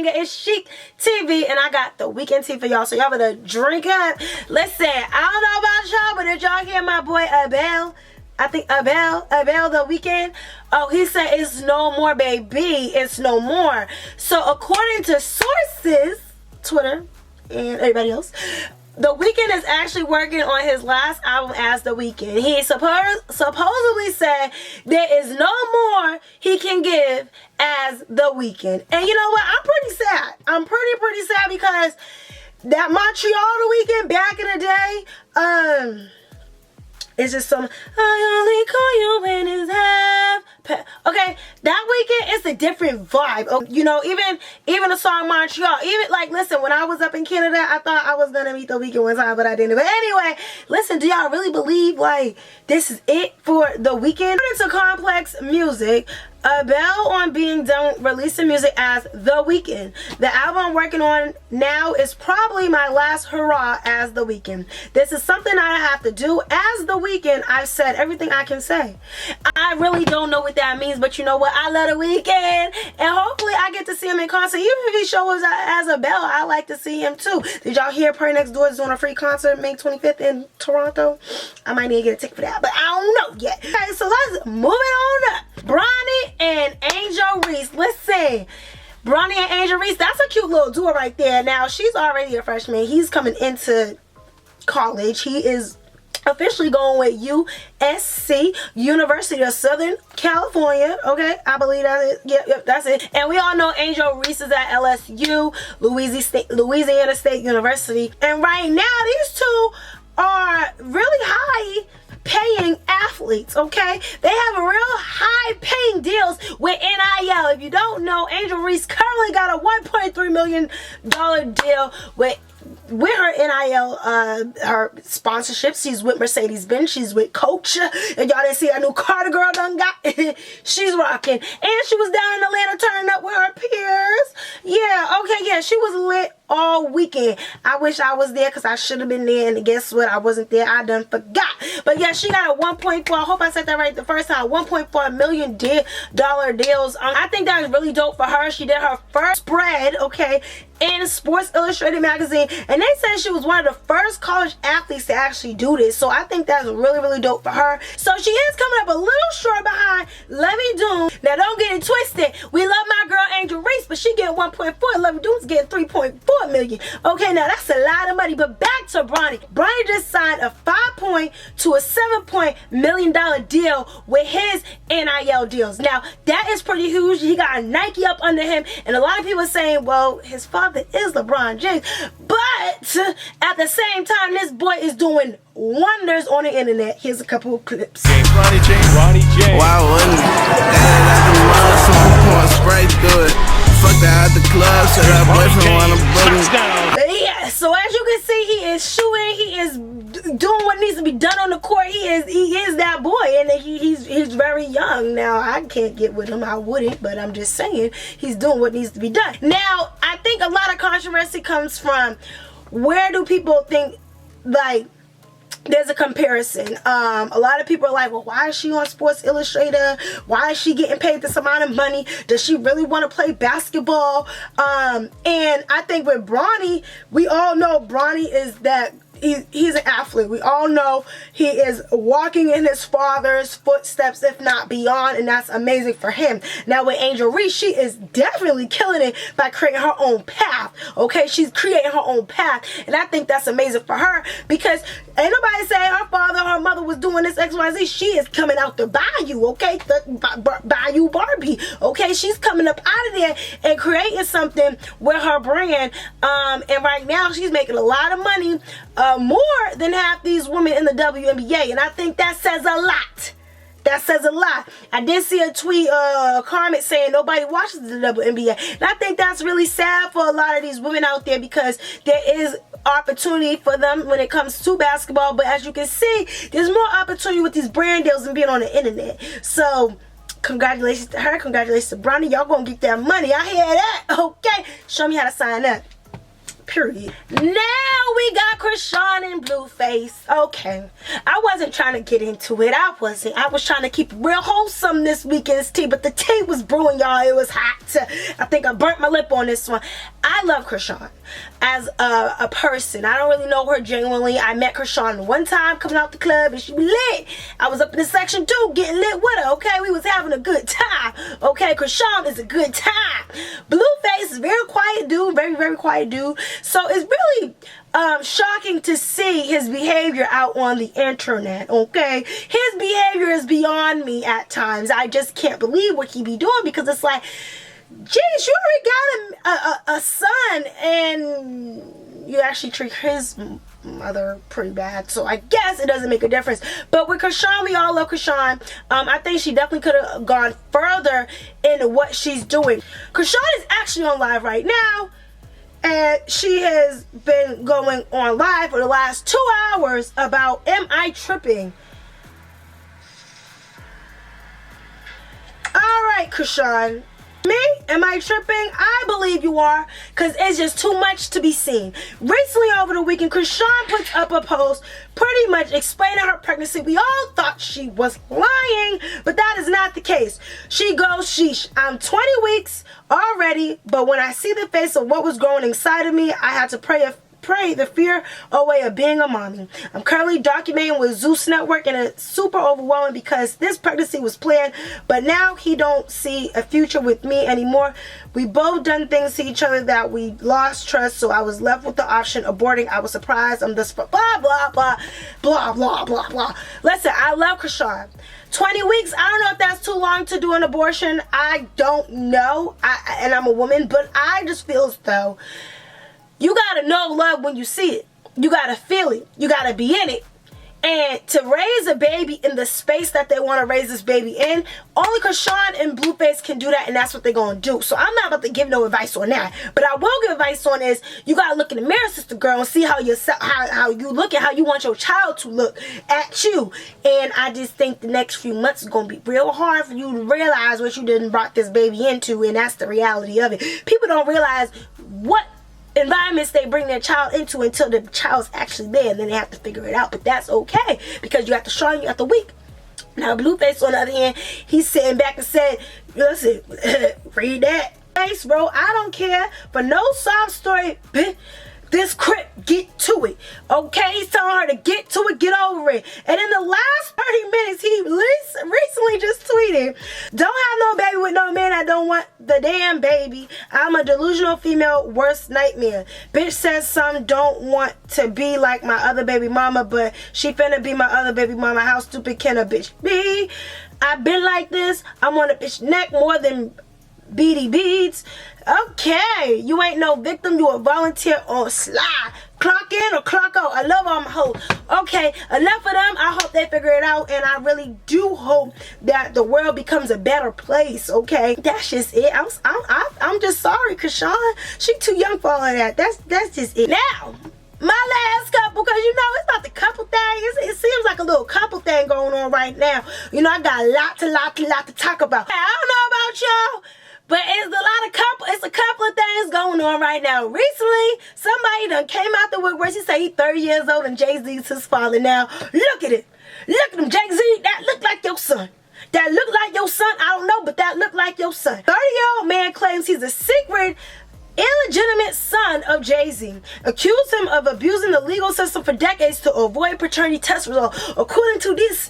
banger. It's Sheek TV, and I got the Weeknd tea for y'all, so y'all better drink up. Listen, I don't know about y'all, but did y'all hear my boy Abel? I think Abel the Weeknd. Oh, he said it's no more, baby. It's no more. So according to sources, Twitter and everybody else, The Weeknd is actually working on his last album as The Weeknd. He supposedly said there is no more he can give as The Weeknd. And you know what? I'm pretty sad. I'm pretty sad because that Montreal The Weeknd back in the day, it's just some, I only call you when it's half. Okay, that Weeknd is a different vibe. Oh, you know, even the song Montreal. Even like, listen, when I was up in Canada, I thought I was gonna meet The Weeknd one time, but I didn't. But anyway, listen, do y'all really believe like this is it for The Weeknd? According to Complex Music, Abel on being done releasing music as The Weeknd. The album I'm working on now is probably my last hurrah as The Weeknd. This is something I have to do as The Weeknd. I've said everything I can say. I really don't know what that means, but you know what? I love The Weeknd, and hopefully I get to see him in concert. Even if he shows up as Abel, I like to see him too. Did y'all hear Partynextdoor is doing a free concert May 25th in Toronto? I might need to get a ticket for that, but I don't know yet. Okay, so let's move it on up. Bronny and Angel Reese. Listen, Bronny and Angel Reese, that's a cute little duo right there. Now, she's already a freshman. He's coming into college. He is officially going with USC, University of Southern California. Okay, I believe that's it. Yep, that's it. And we all know Angel Reese is at LSU, Louisiana State University. And right now, these two are really high paying athletes, okay? They have real high paying deals with NIL. If you don't know, Angel Reese currently got a $1.3 million deal with her NIL, her sponsorships. She's with Mercedes-Benz. She's with Coach. And y'all didn't see her new car the girl done got. She's rocking. And she was down in Atlanta turning up with her peers. Yeah, okay, yeah, she was lit all weekend. I wish I was there because I should have been there, and guess what? I wasn't there. I done forgot. But yeah, she got a 1.4, I hope I said that right the first time, $1.4 million deals. I think that is really dope for her. She did her first spread, okay, in Sports Illustrated magazine, and they said she was one of the first college athletes to actually do this. So I think that's really dope for her. So she is coming up a little short behind Levy Doom. Now don't get it twisted. We love my girl Angel Reese, but she getting 1.4. Levy Doom's getting 3.4 million. Okay, now that's a lot of money. But back to Bronny. Bronny just signed a $5 to a $7 million deal with his NIL deals. Now that is pretty huge. He got a Nike up under him, and a lot of people are saying, well, his father is LeBron James, but at the same time, this boy is doing wonders on the internet. Here's a couple of clips. Bronny James. Why wouldn't spray through it? Fuck that at the club, so that boyfriend wanna boogie. Yeah, so as you can see, he is shooting. He is doing what needs to be done on the court. He is that boy, and he's very young. Now I can't get with him. I wouldn't, but I'm just saying he's doing what needs to be done. Now I think a lot of controversy comes from where do people think like there's a comparison. A lot of people are like, well, why is she on Sports Illustrated? Why is she getting paid this amount of money? Does she really want to play basketball? And I think with Bronny, we all know Bronny is that he's an athlete. We all know he is walking in his father's footsteps, if not beyond, and that's amazing for him. Now with Angel Reese, she is definitely killing it by creating her own path. Okay, she's creating her own path, and I think that's amazing for her because ain't nobody saying her father or her mother was doing this XYZ. She is coming out the bayou, okay, the Bayou Barbie. Okay, she's coming up out of there and creating something with her brand. And right now she's making a lot of money. More than half these women in the WNBA, and I think that says a lot. That says a lot. I did see a tweet, a comment saying nobody watches the WNBA, and I think that's really sad for a lot of these women out there because there is opportunity for them when it comes to basketball, but as you can see, there's more opportunity with these brand deals and being on the internet. So congratulations to her, congratulations to Bronny. Y'all gonna get that money. I hear that. Okay, show me how to sign up. period. Now we got Krishan and Blueface. Okay, I wasn't trying to get into it. I was trying to keep it real wholesome this weekend's tea, but the tea was brewing, y'all. It was hot. I think I burnt my lip on this one. I love Krishan as a person. I don't really know her genuinely. I met Krishan one time coming out the club and she was lit. I was up in the section too getting lit with her, okay? We was having a good time, okay? Krishan is a good time. Blueface is a very quiet dude, very, very quiet dude. So it's really shocking to see his behavior out on the internet, okay? His behavior is beyond me at times. I just can't believe what he be doing because it's like, geez, you already got a son and you actually treat his mother pretty bad, so I guess it doesn't make a difference. But with Krishan, we all love Krishan. I think she definitely could have gone further in what she's doing. Krishan is actually on live right now, and she has been going on live for the last 2 hours about, am I tripping? Alright, Krishan. Me? Am I tripping? I believe you are, because it's just too much to be seen. Recently over the weekend, Krishan puts up a post pretty much explaining her pregnancy. We all thought she was lying, but that is not the case. She goes, sheesh, I'm 20 weeks already, but when I see the face of what was growing inside of me, I had to pray the fear away of being a mommy. I'm currently documenting with Zeus Network and it's super overwhelming because this pregnancy was planned, but now he don't see a future with me anymore. We both done things to each other that we lost trust, so I was left with the option aborting. I was surprised. I'm just blah, blah, blah, blah, blah, blah, blah. Listen, I love Krishan. 20 weeks, I don't know if that's too long to do an abortion. I don't know. And I'm a woman, but I just feel as though you gotta know love when you see it. You gotta feel it. You gotta be in it. And to raise a baby in the space that they want to raise this baby in, only Krishan and Blueface can do that, and that's what they're gonna do. So I'm not about to give no advice on that. But I will give advice on is you gotta look in the mirror, sister girl, and see how you look and how you want your child to look at you. And I just think the next few months is gonna be real hard for you to realize what you done brought this baby into, and that's the reality of it. People don't realize what environments they bring their child into until the child's actually there, and then they have to figure it out. But that's okay, because you have the strong, you have the weak. Now Blueface on the other hand, he's sitting back and said, listen, read that face, bro. I don't care for no sob story, bitch. This crip, get to it. Okay, he's telling her to get to it, get over it. And in the last 30 minutes, he recently just tweeted, don't have no baby with no man, I don't want the damn baby. I'm a delusional female, worst nightmare. Bitch says some don't want to be like my other baby mama, but she finna be my other baby mama. How stupid can a bitch be? I've been like this. I'm on a bitch neck more than beady beads. Okay, you ain't no victim, you a volunteer on Sly. Clock in or clock out. I love all my hoes. Okay, enough of them. I hope they figure it out, and I really do hope that the world becomes a better place. Okay, that's just it. I'm just sorry, Krishan. She too young for all of that. That's just it. Now, my last couple, because you know it's not the couple thing. It seems like a little couple thing going on right now. You know, I got a lot to talk about. I don't know about y'all, but it's a couple of things going on right now. Recently, somebody done came out the woodwork. She said he's 30 years old and Jay-Z's his father. Now, look at it. Look at him, Jay-Z. That look like your son. That look like your son. I don't know, but that look like your son. 30-year-old man claims he's a secret, illegitimate son of Jay-Z. Accused him of abusing the legal system for decades to avoid paternity test results. According to this,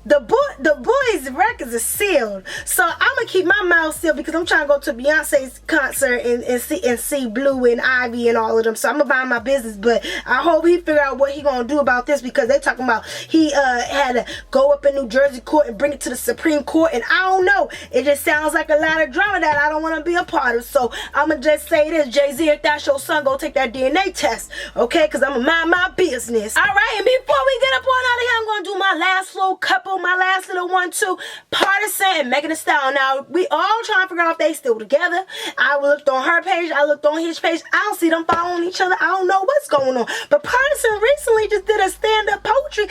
the boys' records are sealed. So I'm gonna keep my mouth sealed because I'm trying to go to Beyonce's concert and see Blue and Ivy and all of them. So I'm gonna mind my business. But I hope he figure out what he gonna do about this, because they talking about he had to go up in New Jersey court and bring it to the Supreme Court, and I don't know. It just sounds like a lot of drama that I don't want to be a part of. So I'm gonna just say this, Jay-Z, if that's your son, go take that DNA test, okay? Because I'm gonna mind my business. All right, and before we get up on out of here, I'm gonna do my last little couple my last little one too. Partisan and Megan Thee Stallion. Now, we all trying to figure out if they still together. I looked on her page. I looked on his page. I don't see them following each other. I don't know what's going on. But Partisan recently just did a stand-up poetry.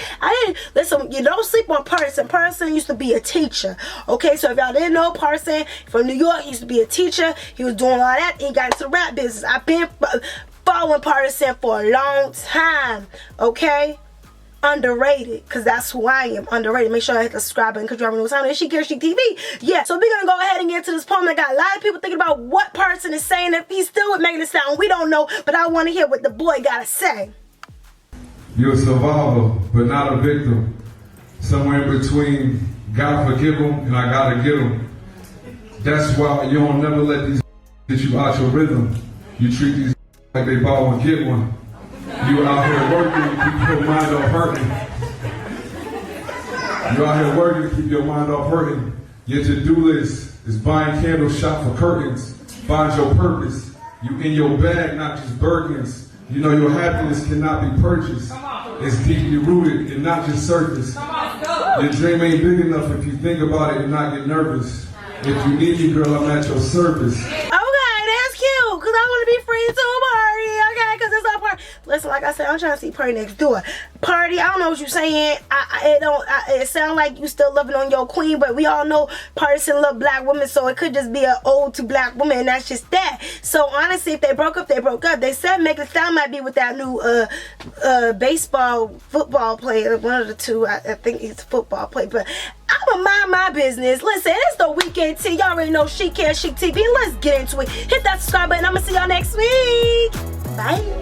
Listen, you don't sleep on Partisan. Partisan used to be a teacher. Okay, so if y'all didn't know, Partisan from New York, he used to be a teacher. He was doing all that. He got into the rap business. I've been following Partisan for a long time. Okay? Underrated, because that's who I am. Underrated. Make sure I hit the subscribe button because you already know what's on. It's Sheek here, Sheek TV. Yeah, so we're gonna go ahead and get into this poem. I got a lot of people thinking about what Partisan is saying. If he's still with Megan Thee Stallion, we don't know, but I want to hear what the boy gotta say. You're a survivor, but not a victim. Somewhere in between, God forgive them and I gotta get them. That's why you don't never let these get you out your rhythm. You treat these like they buy one, get one. You out here working to keep your mind off hurting. You out here working to keep your mind off hurting. Your to-do list is buying candles, shop for curtains. Find your purpose. You in your bag, not just Birkins. You know your happiness cannot be purchased. It's deeply rooted and not just surface. Your dream ain't big enough if you think about it and not get nervous. If you need me, girl, I'm at your service. Okay, that's cute, because I want to be free to party, okay, because it's our party. Listen, like I said, I'm trying to see Partynextdoor. Party, I don't know what you're saying. It sounds like you still loving on your queen, but we all know Partisan love black women, so it could just be an ode to black women, and that's just that. So honestly, if they broke up, they broke up. They said Megan Thee Stallion might be with that new football player, one of the two. I think he's a football player, but I'ma mind my business. Listen, it's the Weeknd tea. Y'all already know Sheek here, Sheek TV. Let's get into it. Hit that subscribe button. I'ma see y'all next week. Bye.